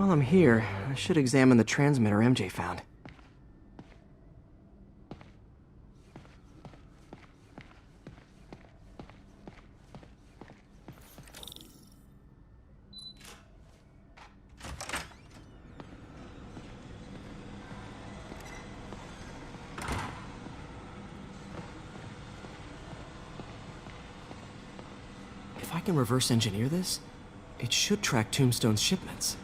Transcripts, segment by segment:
While I'm here, I should examine the transmitter MJ found. If I can reverse engineer this, it should track Tombstone's shipments.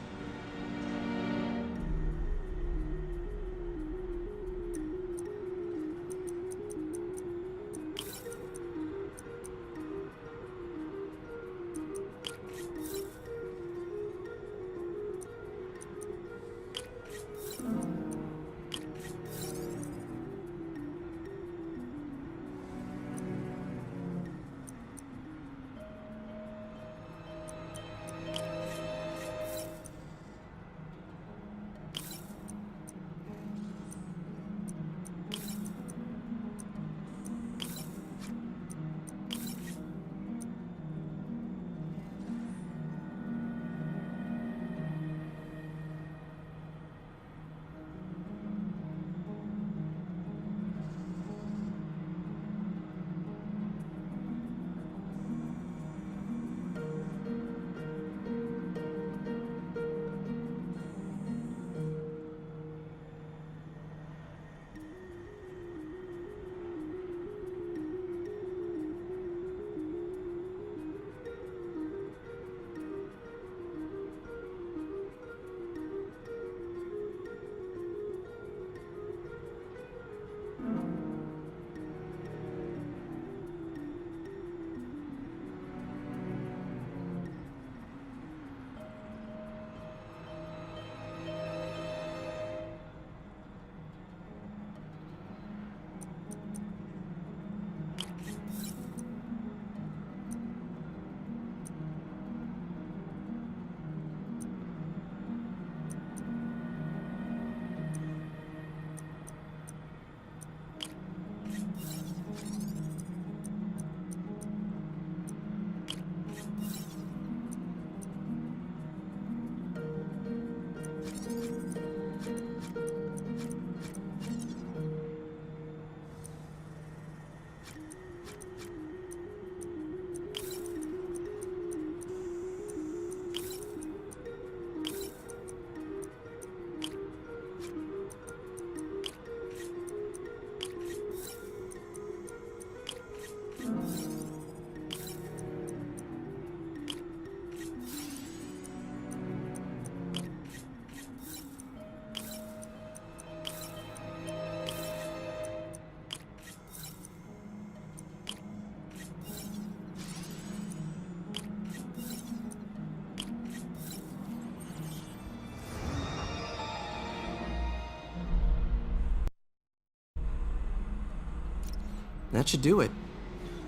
That should do it.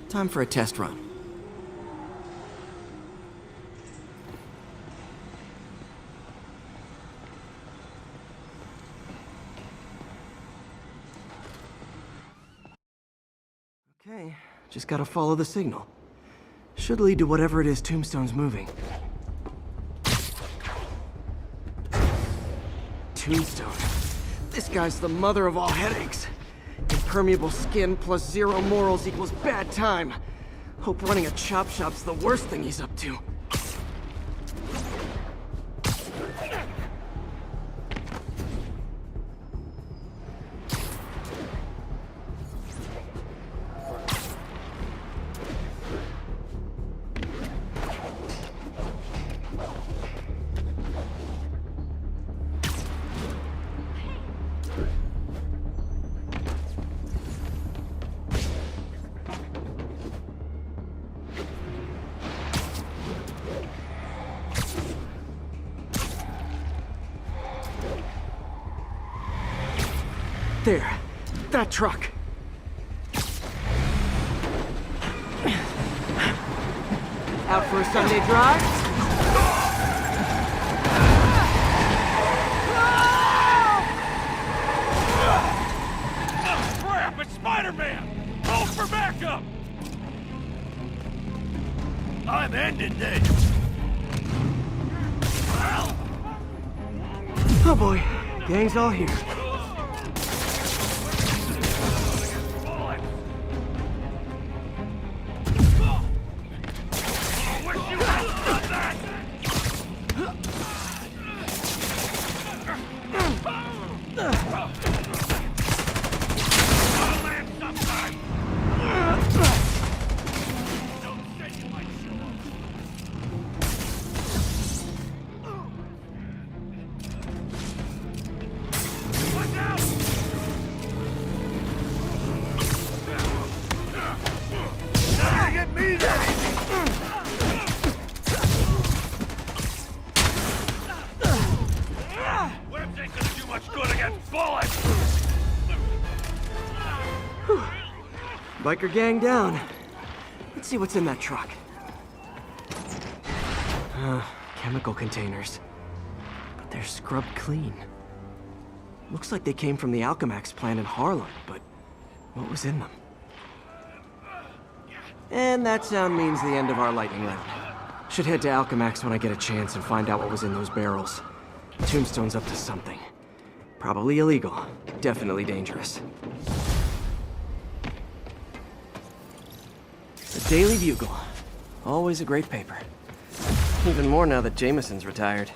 Time for a test run. Okay, just gotta follow the signal. Should lead to whatever it is Tombstone's moving. Tombstone. This guy's the mother of all headaches. Impermeable skin plus zero morals equals bad time. Hope running a chop shop's the worst thing he's up to. There, that truck. Out for a Sunday drive? Crap, it's Spider-Man! Hold for backup! I'm ending this! Oh boy, gang's all here. Biker gang down. Let's see what's in that truck. Chemical containers. But they're scrubbed clean. Looks like they came from the Alchemax plant in Harlem, but what was in them? And that sound means the end of our lightning round. Should head to Alchemax when I get a chance and find out what was in those barrels. Tombstone's up to something. Probably illegal. Definitely dangerous. The Daily Bugle. Always a great paper. Even more now that Jameson's retired.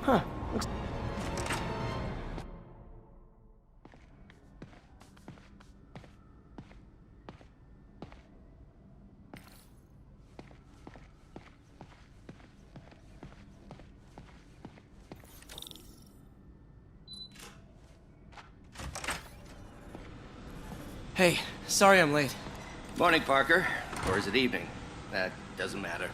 Huh. Looks... Hey, sorry I'm late. Morning, Parker. Or is it evening? That doesn't matter.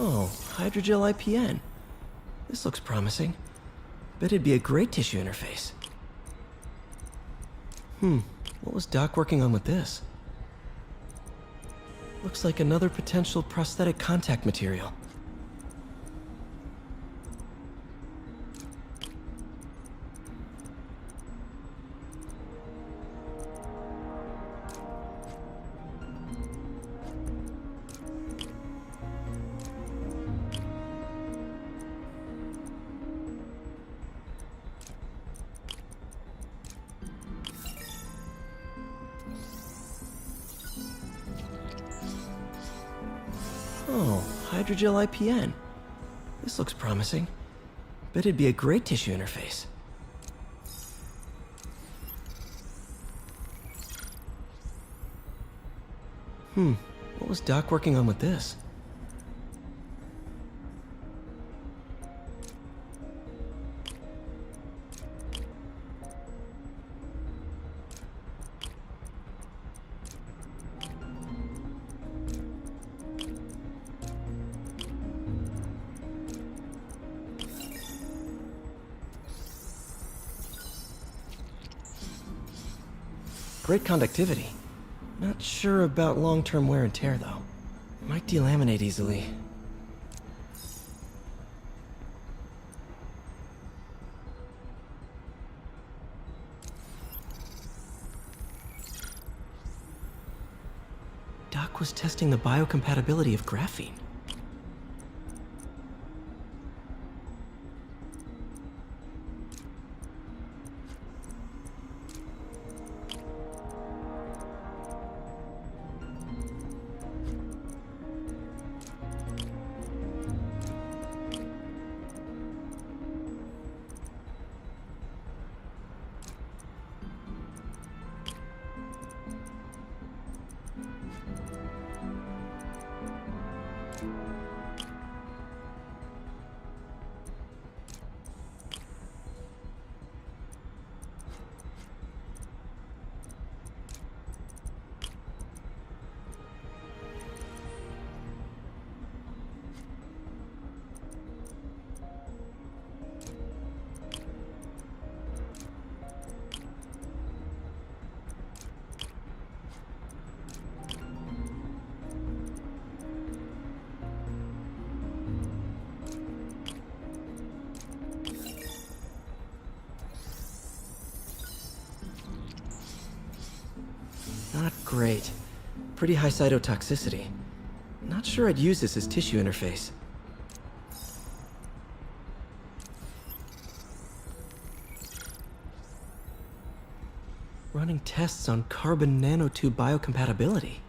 Oh, hydrogel IPN. This looks promising. Bet it'd be a great tissue interface. What was Doc working on with this? Looks like another potential prosthetic contact material. Oh, hydrogel IPN. This looks promising. Bet it'd be a great tissue interface. What was Doc working on with this? Great conductivity. Not sure about long-term wear and tear, though. Might delaminate easily. Doc was testing the biocompatibility of graphene. Not great. Pretty high cytotoxicity. Not sure I'd use this as tissue interface. Running tests on carbon nanotube biocompatibility.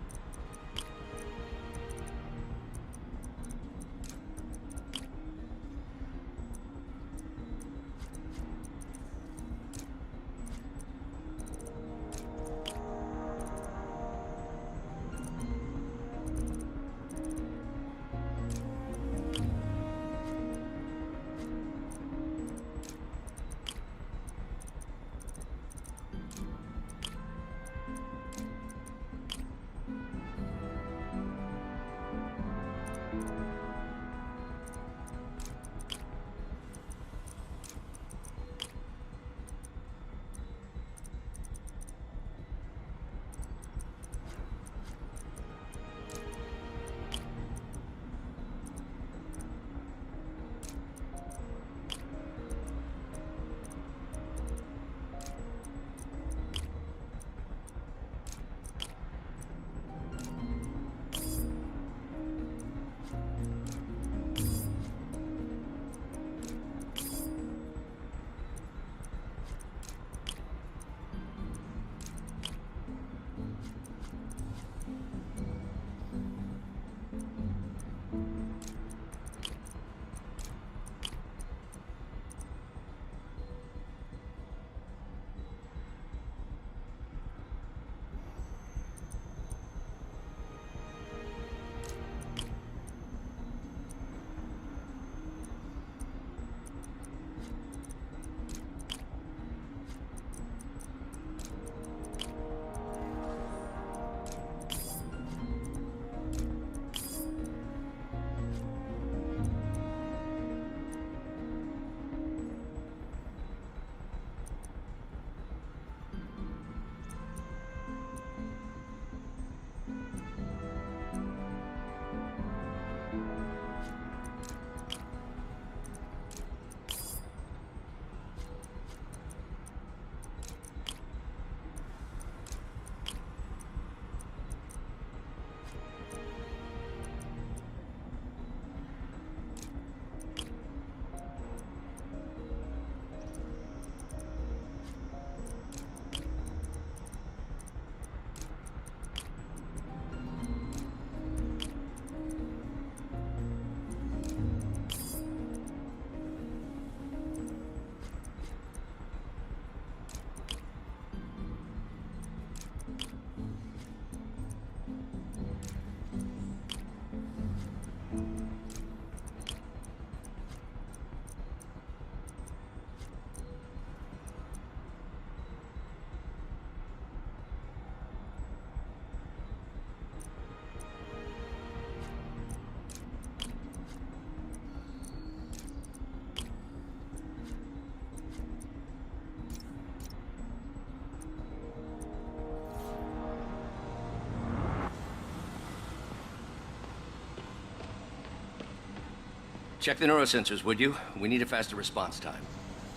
Check the neurosensors, would you? We need a faster response time.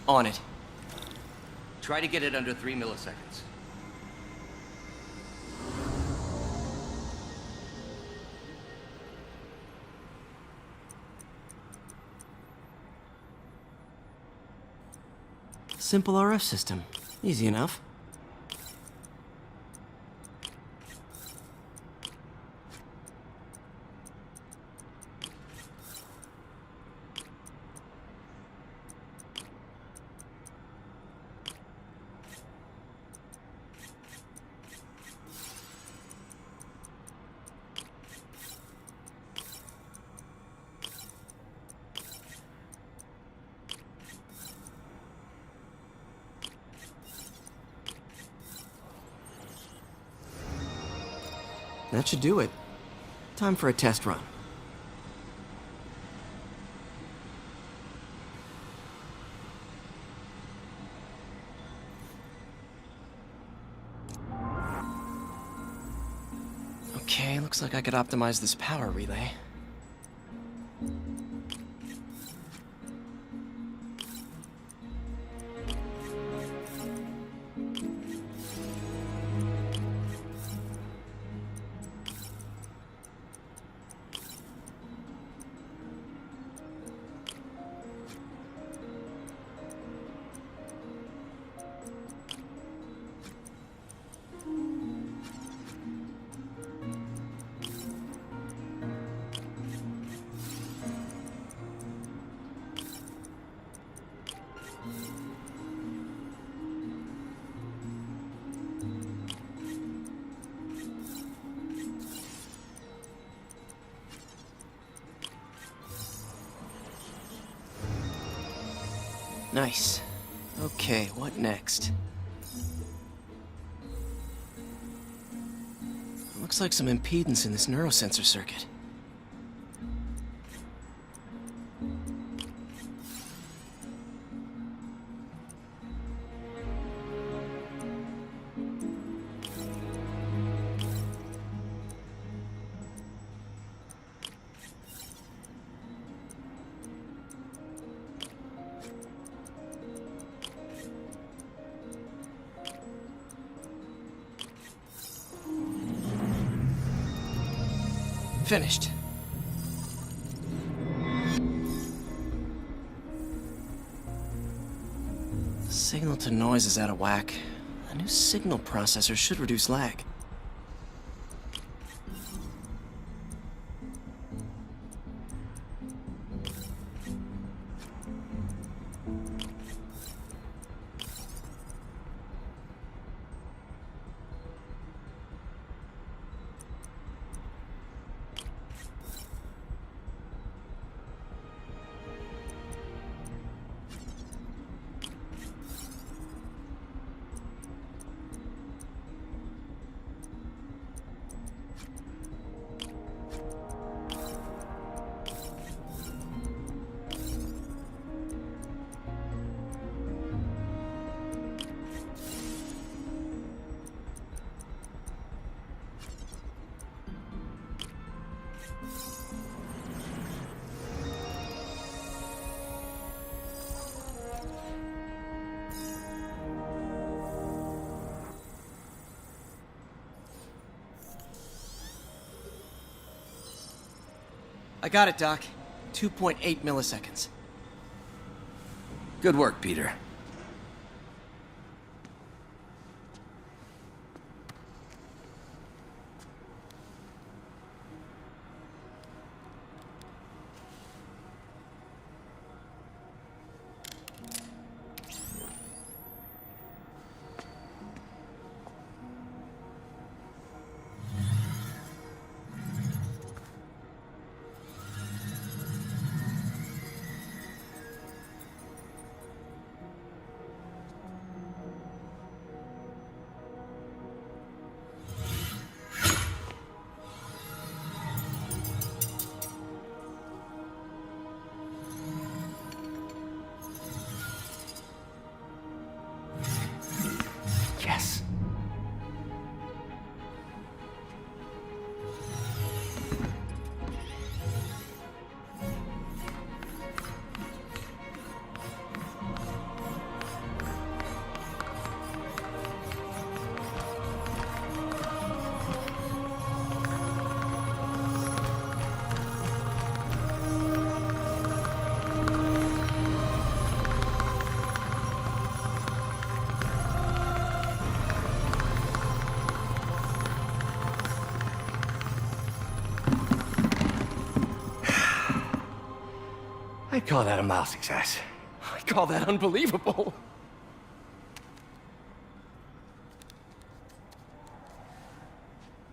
On it. Try to get it under 3 milliseconds. Simple RF system. Easy enough. That should do it. Time for a test run. Okay, looks like I could optimize this power relay. Nice. Okay, what next? Looks like some impedance in this neurosensor circuit. Finished. Signal to noise is out of whack. A new signal processor should reduce lag. I got it, Doc. 2.8 milliseconds. Good work, Peter. Yes. I'd call that a mild success. I call that unbelievable.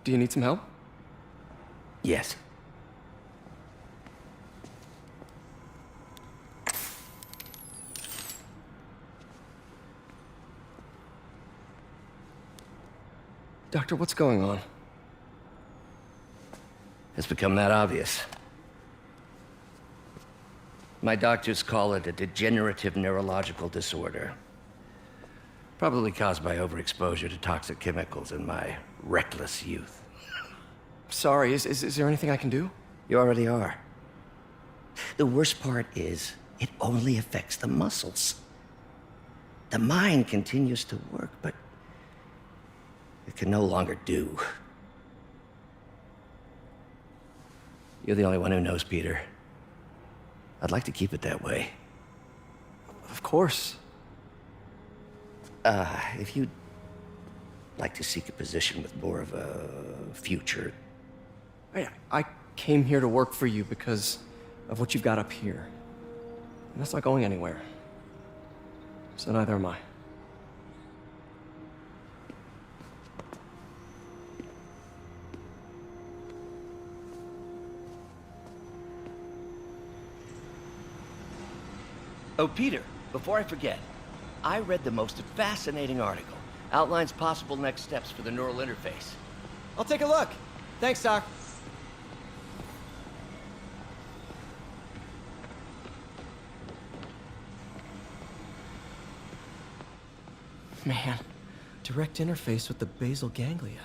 Do you need some help? Yes. Doctor, what's going on? It's become that obvious. My doctors call it a degenerative neurological disorder. Probably caused by overexposure to toxic chemicals in my reckless youth. Sorry, is there anything I can do? You already are. The worst part is, it only affects the muscles. The mind continues to work, but it can no longer do. You're the only one who knows, Peter. I'd like to keep it that way. Of course. If you'd like to seek a position with more of a future. I came here to work for you because of what you've got up here. And that's not going anywhere. So neither am I. Oh, Peter, before I forget, I read the most fascinating article. Outlines possible next steps for the neural interface. I'll take a look. Thanks, Doc. Man, direct interface with the basal ganglia.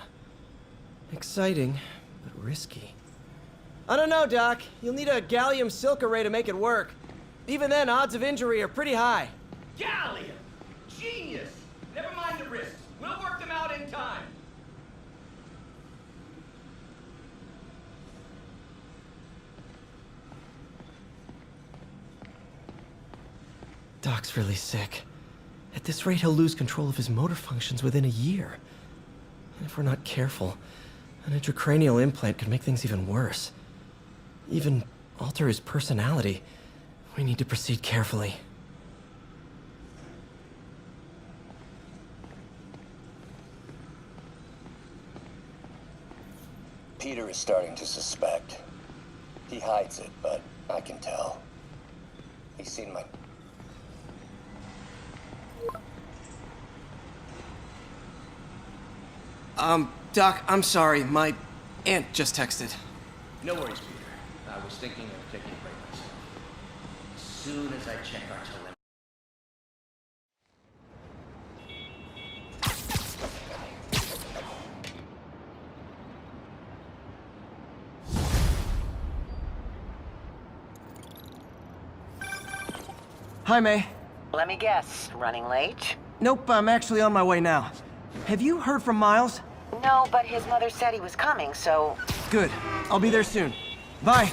Exciting, but risky. I don't know, Doc. You'll need a gallium silk array to make it work. Even then, odds of injury are pretty high. Gallium! Genius! Never mind the risks. We'll work them out in time. Doc's really sick. At this rate, he'll lose control of his motor functions within a year. And if we're not careful, an intracranial implant could make things even worse. Even alter his personality. We need to proceed carefully. Peter is starting to suspect. He hides it, but I can tell. He's seen my... Doc, I'm sorry. My aunt just texted. No worries, Peter. I was thinking of taking a break myself. As soon as I check our telemetry. Hi, May. Let me guess, running late? Nope, I'm actually on my way now. Have you heard from Miles? No, but his mother said he was coming, so... Good. I'll be there soon. Bye.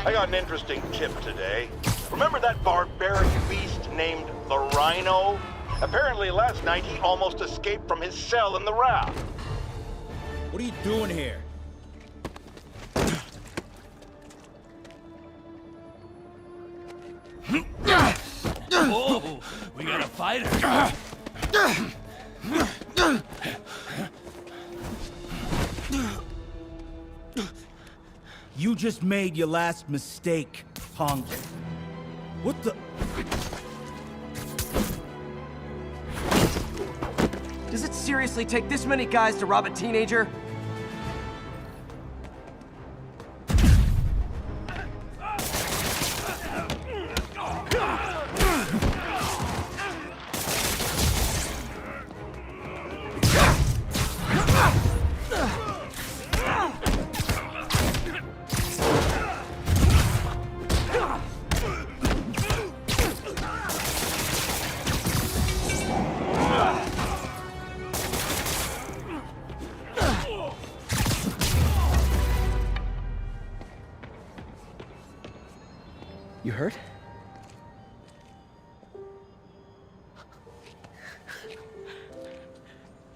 I got an interesting tip today. Remember that barbaric beast named the Rhino? Apparently last night he almost escaped from his cell in the raft. What are you doing here? Whoa, we got a fighter. You just made your last mistake, punk. What the? Does it seriously take this many guys to rob a teenager?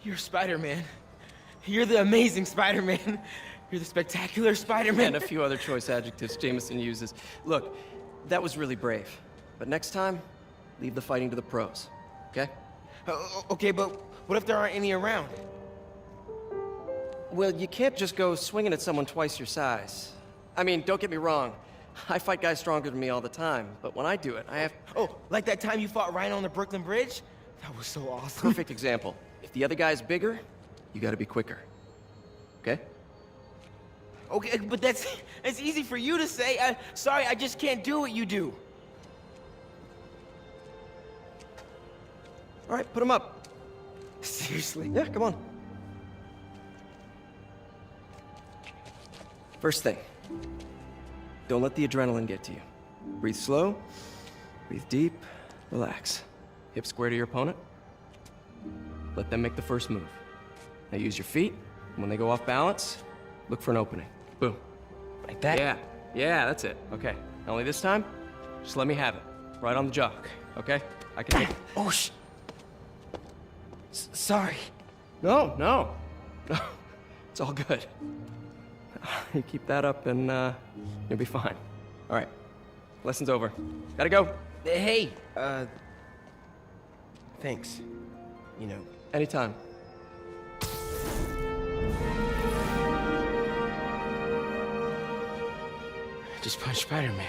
You're Spider-Man. You're the amazing Spider-Man. You're the spectacular Spider-Man. And a few other choice adjectives Jameson uses. Look, that was really brave. But next time, leave the fighting to the pros, okay? Okay, but what if there aren't any around? Well, you can't just go swinging at someone twice your size. I mean, don't get me wrong. I fight guys stronger than me all the time, but when I do it, I have... Oh, like that time you fought Rhino on the Brooklyn Bridge? That was so awesome. Perfect example. If the other guy's bigger, you gotta be quicker. Okay? Okay, but that's easy for you to say. Sorry, I just can't do what you do. All right, put him up. Seriously? Yeah, come on. First thing, don't let the adrenaline get to you. Breathe slow, breathe deep, relax. Hip square to your opponent. Let them make the first move. Now use your feet, and when they go off balance, look for an opening. Boom. Like that? Yeah, that's it. Okay, only this time, just let me have it. Right on the jaw, okay? I can take it. Oh, sorry. No. It's all good. You keep that up and you'll be fine. All right, lesson's over. Gotta go. Hey, thanks. You know. Anytime. I just punched Spider-Man.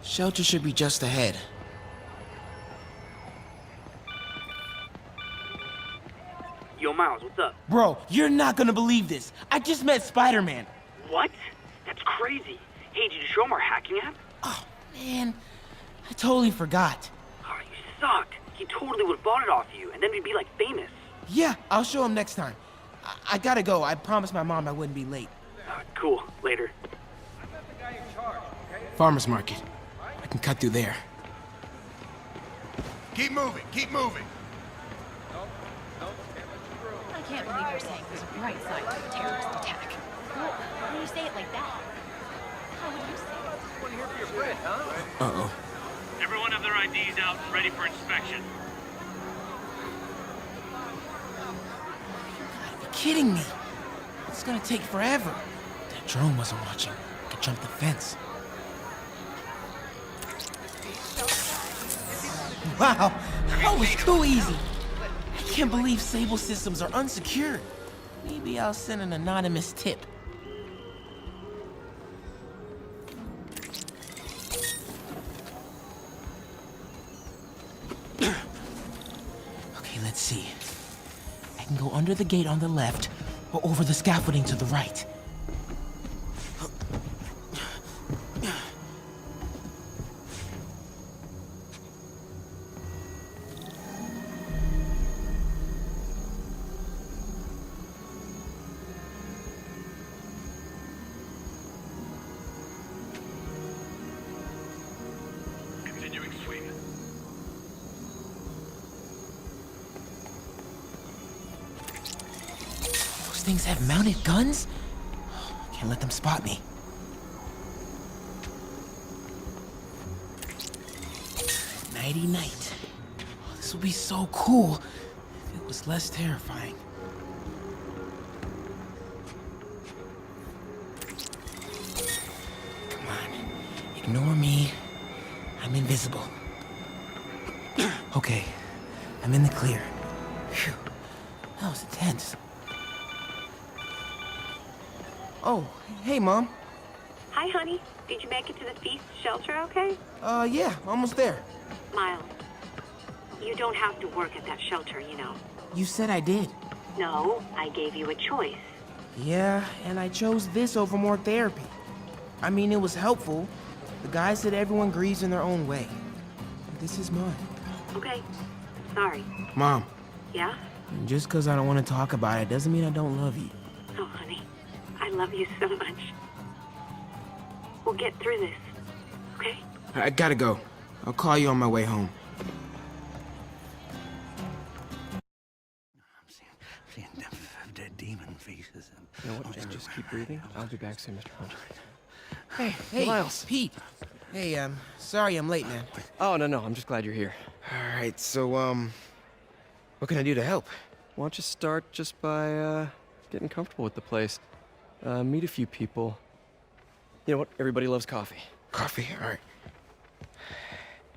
Shelter should be just ahead. Yo, Miles, what's up? Bro, you're not gonna believe this. I just met Spider-Man. What? That's crazy. Hey, did you show him our hacking app? Oh, man. I totally forgot. Oh, you suck. He totally would have bought it off you, and then we'd be, like, famous. Yeah, I'll show him next time. I gotta go. I promised my mom I wouldn't be late. Cool. Later. Farmer's market. I can cut through there. Keep moving, keep moving. I can't believe you're saying there's a bright side to a terrorist attack. Well, when you say it like that, how would you say it? Uh-oh. Everyone have their IDs out and ready for inspection. You're kidding me. It's gonna take forever. That drone wasn't watching. I could jump the fence. Wow, that was too easy. I can't believe Sable systems are unsecured. Maybe I'll send an anonymous tip. Okay, let's see. I can go under the gate on the left, or over the scaffolding to the right. Continuing sweep. Those things have mounted guns? Can't let them spot me. Nighty night. Oh, this would be so cool if it was less terrifying. Come on, ignore me. I'm invisible. Okay, I'm in the clear. Phew, that was intense. Oh, hey, Mom. Hi, honey. Did you make it to the feast shelter okay? Yeah, almost there. Miles, you don't have to work at that shelter, you know. You said I did. No, I gave you a choice. Yeah, and I chose this over more therapy. I mean, it was helpful. The guy said everyone grieves in their own way. This is mine. Okay. Sorry. Mom, Yeah? just because I don't want to talk about it doesn't mean I don't love you. Oh, honey. I love you so much. We'll get through this. Okay? I gotta go. I'll call you on my way home. I'm seeing dead demon faces. You know what? Just keep breathing. I'll be back soon, Mr. Hunter. Hey, Miles. Pete. Hey, sorry I'm late, man. Oh, no, I'm just glad you're here. All right, so, what can I do to help? Why don't you start just by, getting comfortable with the place? Meet a few people. You know what? Everybody loves coffee. Coffee? All right.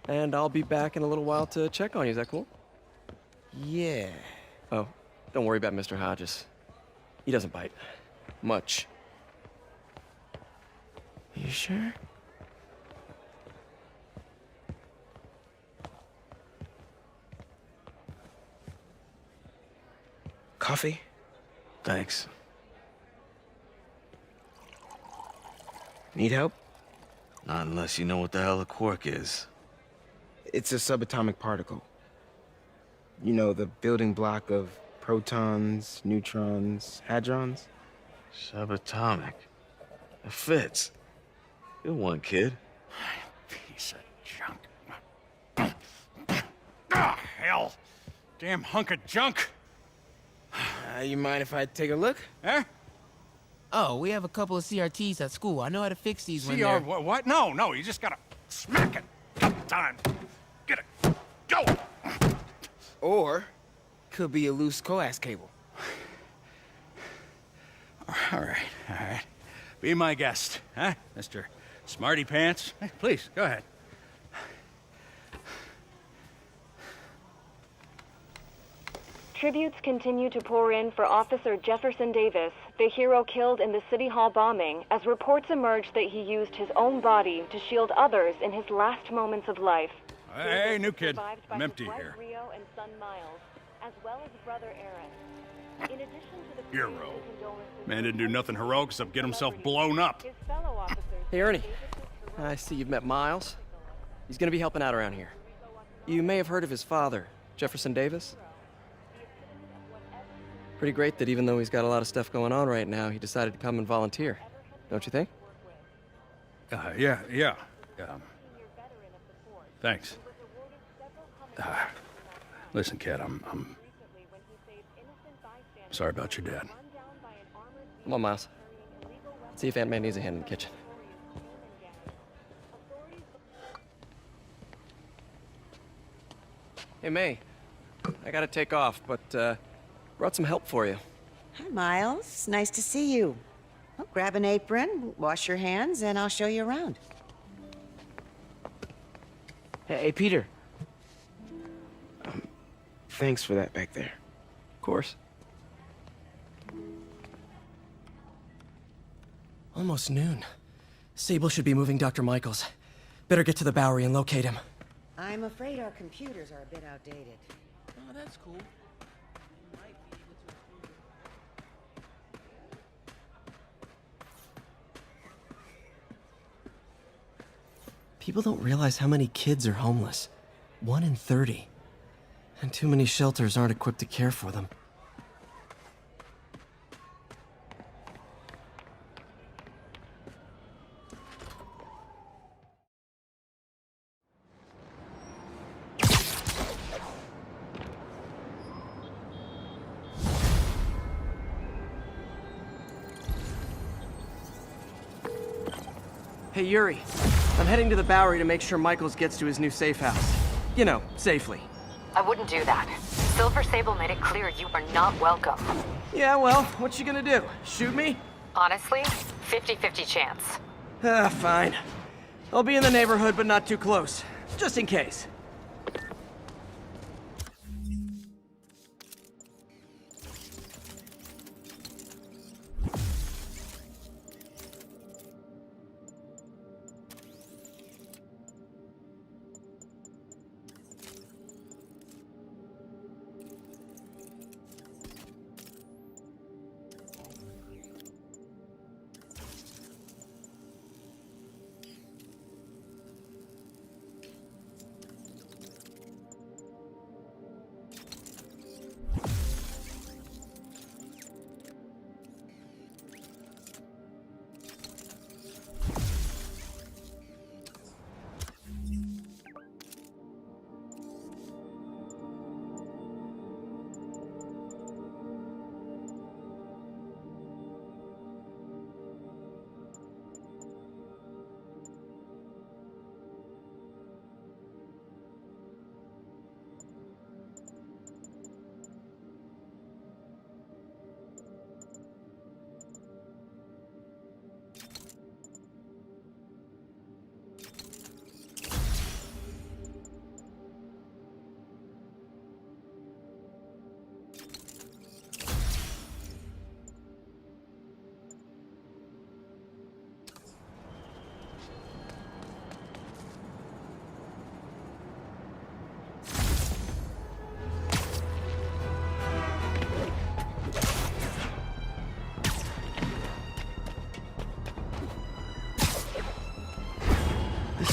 And I'll be back in a little while to check on you. Is that cool? Yeah. Oh, don't worry about Mr. Hodges. He doesn't bite. Much. You sure? Coffee? Thanks. Need help? Not unless you know what the hell a quark is. It's a subatomic particle. You know, the building block of protons, neutrons, hadrons? Subatomic. It fits. Good one, kid. Piece of junk. Ah, hell. Damn hunk of junk. You mind if I take a look? Eh? Oh, we have a couple of CRTs at school. I know how to fix these when CR, they're... what? No, you just gotta smack it. Couple times. Get it. Go! Or, could be a loose coax cable. All right. Be my guest, huh, Mr. Smarty Pants? Hey, please, go ahead. Tributes continue to pour in for Officer Jefferson Davis, the hero killed in the City Hall bombing, as reports emerge that he used his own body to shield others in his last moments of life. Hey, new kid. Survived by I'm his empty wife here. Rio and son Miles, as well as brother Aaron. In addition to the Hero. condolences, Man didn't do nothing heroic except get himself blown up. his fellow officers. Hey, Ernie. I see you've met Miles. He's gonna be helping out around here. You may have heard of his father, Jefferson Davis. Pretty great that even though he's got a lot of stuff going on right now, he decided to come and volunteer. Don't you think? Yeah. Thanks. Listen, kid, I'm sorry about your dad. Come on, Miles. See if Aunt May needs a hand in the kitchen. Hey, May. I gotta take off, but, brought some help for you. Hi, Miles. Nice to see you. Well, grab an apron, wash your hands, and I'll show you around. Hey, Peter. Thanks for that back there. Of course. Almost noon. Sable should be moving Dr. Michaels. Better get to the Bowery and locate him. I'm afraid our computers are a bit outdated. Oh, that's cool. People don't realize how many kids are homeless. 1 in 30. And too many shelters aren't equipped to care for them. Hey, Yuri. I'm heading to the Bowery to make sure Michaels gets to his new safe house. You know, safely. I wouldn't do that. Silver Sable made it clear you are not welcome. Yeah, well, what you gonna do? Shoot me? Honestly, 50-50 chance. Fine. I'll be in the neighborhood, but not too close. Just in case.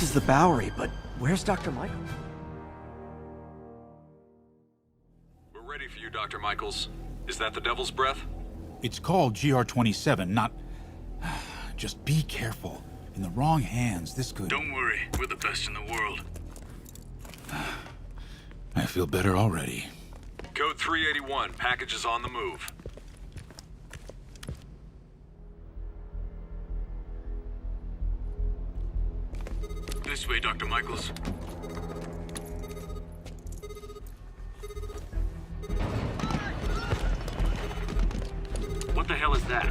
is the Bowery, but where's Dr. Michael? We're ready for you, Dr. Michaels. Is that the Devil's Breath? It's called GR-27, not... Just be careful. In the wrong hands, this could... Don't worry, we're the best in the world. I feel better already. Code 381, package is on the move. This way, Dr. Michaels. What the hell is that?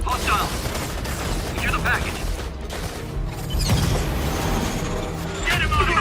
Hostile! Secure the package. Get him out of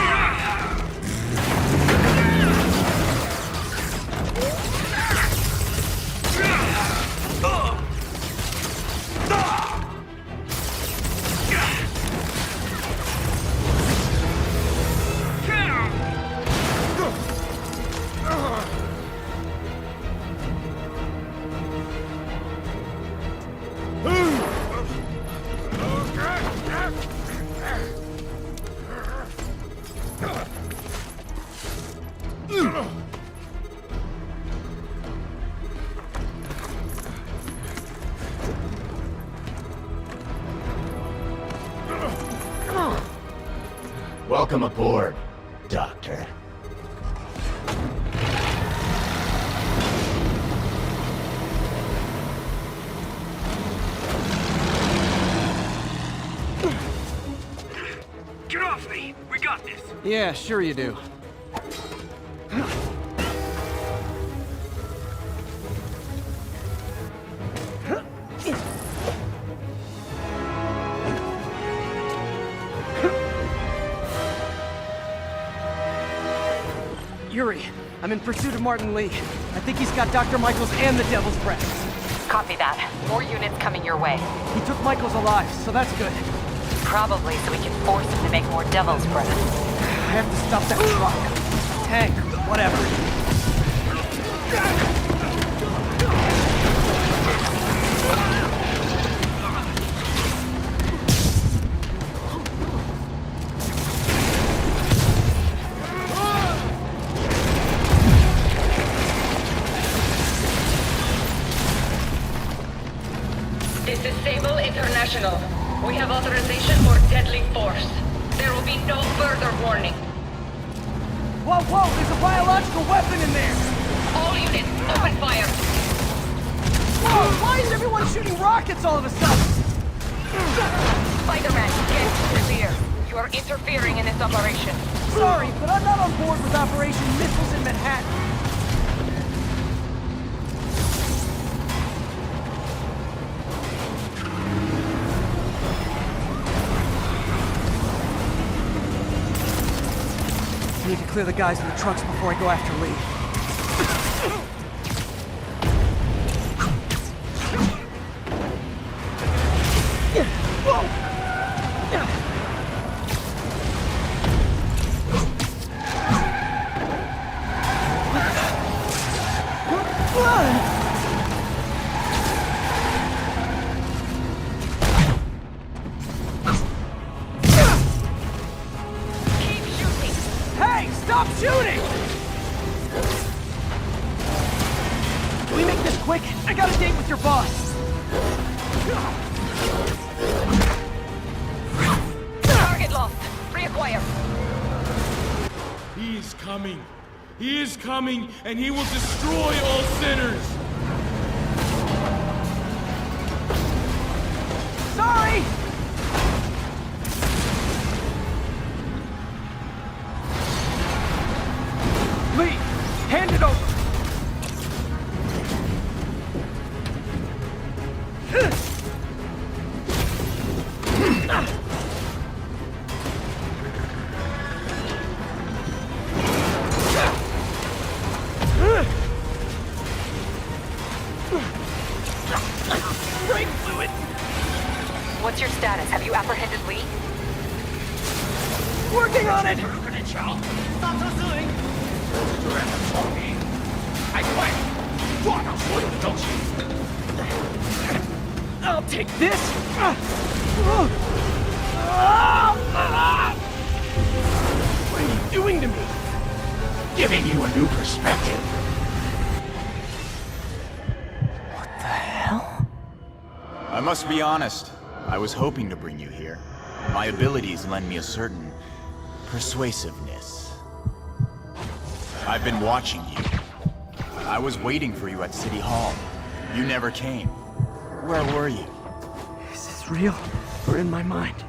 Welcome aboard, Doctor. Get off me! We got this! Yeah, sure you do. Yuri, I'm in pursuit of Martin Lee. I think he's got Dr. Michaels and the Devil's Breath. Copy that. More units coming your way. He took Michaels alive, so that's good. Probably so we can force him to make more Devil's Breath. I have to stop that truck. Tank, whatever. This is Sable International. We have authorization for deadly force. There will be no further warning. Whoa, whoa, there's a biological weapon in there! All units, open fire! Whoa, why is everyone shooting rockets all of a sudden? Spider-Man, get clear. You are interfering in this operation. Sorry, but I'm not on board with Operation Missiles in Manhattan. I need to clear the guys in the trucks before I go after Lee. Stop shooting! Can we make this quick? I got a date with your boss. Target lost. Reacquire. He is coming. He is coming, and he will destroy all sinners. Sorry! Lee, hand it over! Brake fluid! What's your status? Have you apprehended Lee? Working on it! I'll take this! What are you doing to me? Giving you a new perspective. I must be honest. I was hoping to bring you here. My abilities lend me a certain persuasiveness. I've been watching you. I was waiting for you at City Hall. You never came. Where were you? Is this real or in my mind?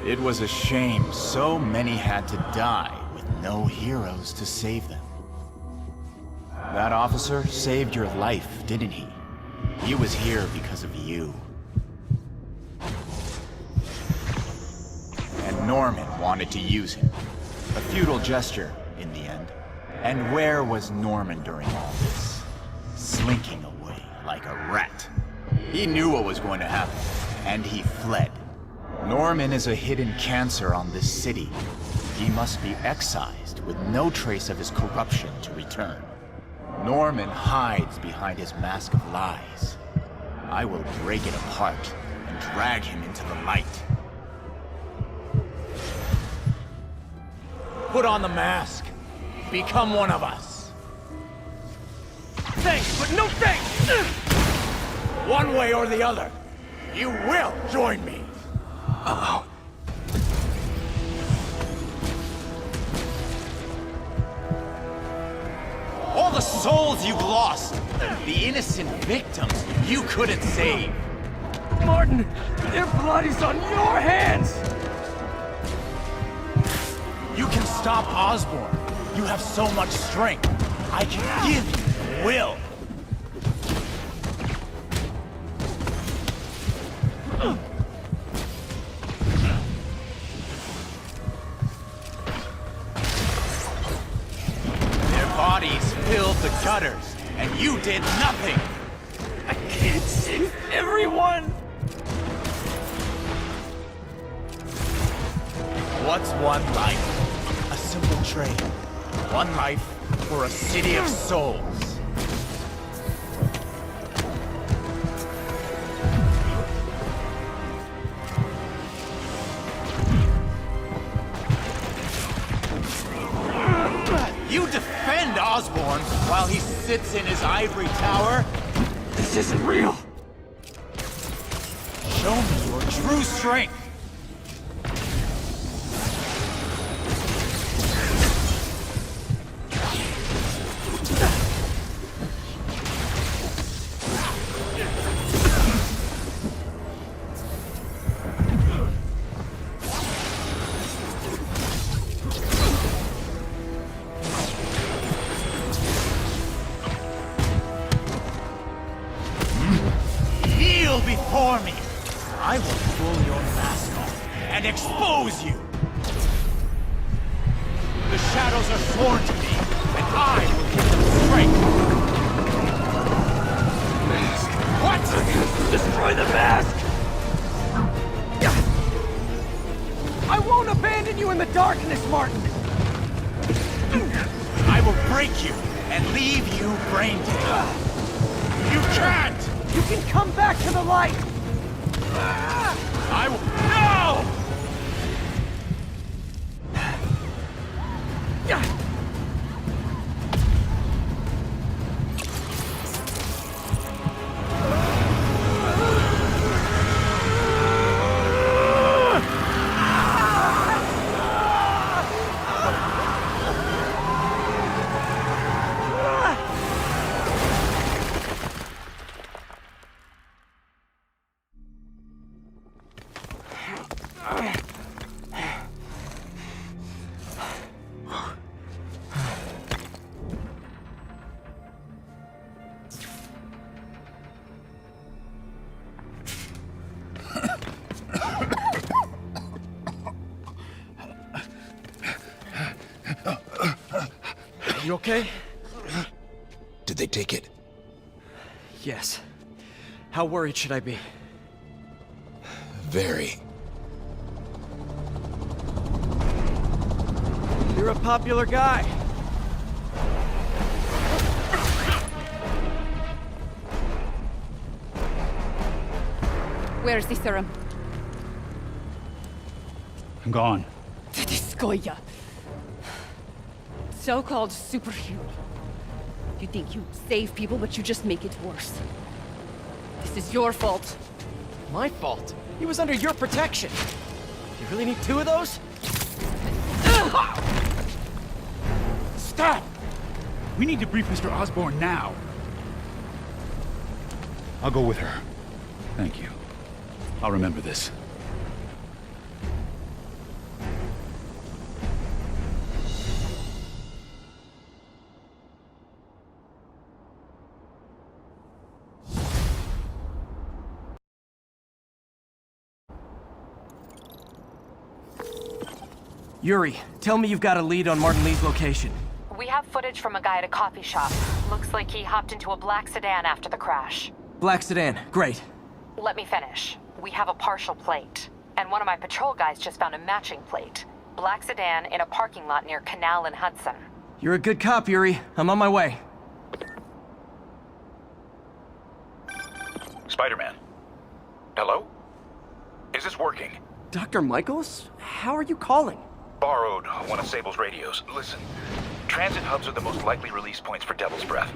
It was a shame so many had to die with no heroes to save them. That officer saved your life, didn't he? He was here because of you. And Norman wanted to use him. A futile gesture, in the end. And where was Norman during all this? Slinking away like a rat. He knew what was going to happen, and he fled. Norman is a hidden cancer on this city. He must be excised with no trace of his corruption to return. Norman hides behind his mask of lies. I will break it apart and drag him into the light. Put on the mask. Become one of us. Thanks, but no thanks! One way or the other, you will join me. Uh-oh. All the souls you've lost, the innocent victims you couldn't save. Martin, their blood is on your hands! You can stop Osborn. You have so much strength. I can give you will. Their bodies filled the gutters, and you did nothing. I can't save everyone! What's one life? A simple trade. One life for a city of souls. You defend Osborn while he sits in his ivory tower? This isn't real! Show me your true strength! Before me, I will pull your mask off and expose you. The shadows are sworn to me, and I will give them strength. Mask. What? Destroy the mask! I won't abandon you in the darkness, Martin! I will break you and leave you brain dead. You can't! You can come back to the light! I will... No! You okay? Did they take it? Yes. How worried should I be? Very. You're a popular guy. Where's the serum? I'm gone. Tediscoya. So-called superhero. You think you save people, but you just make it worse. This is your fault. My fault? He was under your protection. You really need 2 of those? Stop! We need to brief Mr. Osborn now. I'll go with her. Thank you. I'll remember this. Yuri, tell me you've got a lead on Martin Lee's location. We have footage from a guy at a coffee shop. Looks like he hopped into a black sedan after the crash. Black sedan, great. Let me finish. We have a partial plate. And one of my patrol guys just found a matching plate. Black sedan in a parking lot near Canal and Hudson. You're a good cop, Yuri. I'm on my way. Spider-Man. Hello? Is this working? Dr. Michaels? How are you calling? Borrowed one of Sable's radios. Listen, transit hubs are the most likely release points for Devil's Breath.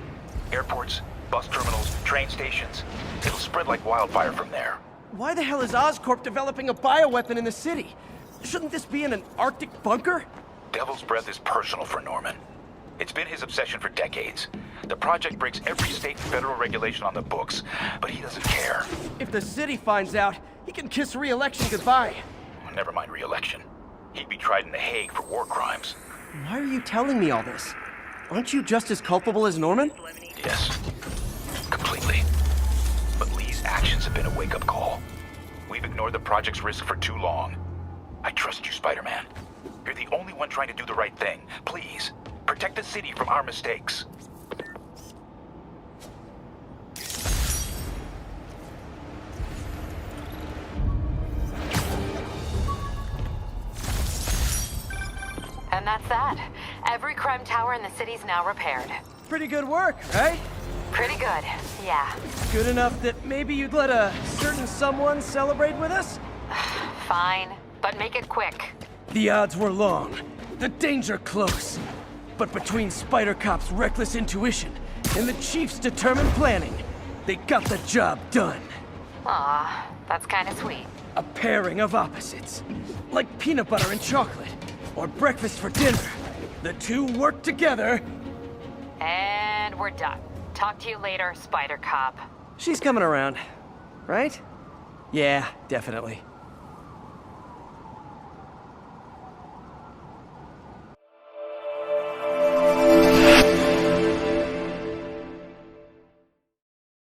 Airports, bus terminals, train stations. It'll spread like wildfire from there. Why the hell is Oscorp developing a bioweapon in the city? Shouldn't this be in an Arctic bunker? Devil's Breath is personal for Norman. It's been his obsession for decades. The project breaks every state and federal regulation on the books, but he doesn't care. If the city finds out, he can kiss re-election goodbye. Never mind re-election. He'd be tried in The Hague for war crimes. Why are you telling me all this? Aren't you just as culpable as Norman? Yes. Completely. But Lee's actions have been a wake-up call. We've ignored the project's risk for too long. I trust you, Spider-Man. You're the only one trying to do the right thing. Please, protect the city from our mistakes. And that's that. Every crime tower in the city's now repaired. Pretty good work, right? Pretty good, yeah. Good enough that maybe you'd let a certain someone celebrate with us? Fine, but make it quick. The odds were long, the danger close. But between Spider Cop's reckless intuition and the Chief's determined planning, they got the job done. Aw, that's kind of sweet. A pairing of opposites. Like peanut butter and chocolate, or breakfast for dinner. The two work together. And we're done. Talk to you later, Spider Cop. She's coming around, right? Yeah, definitely.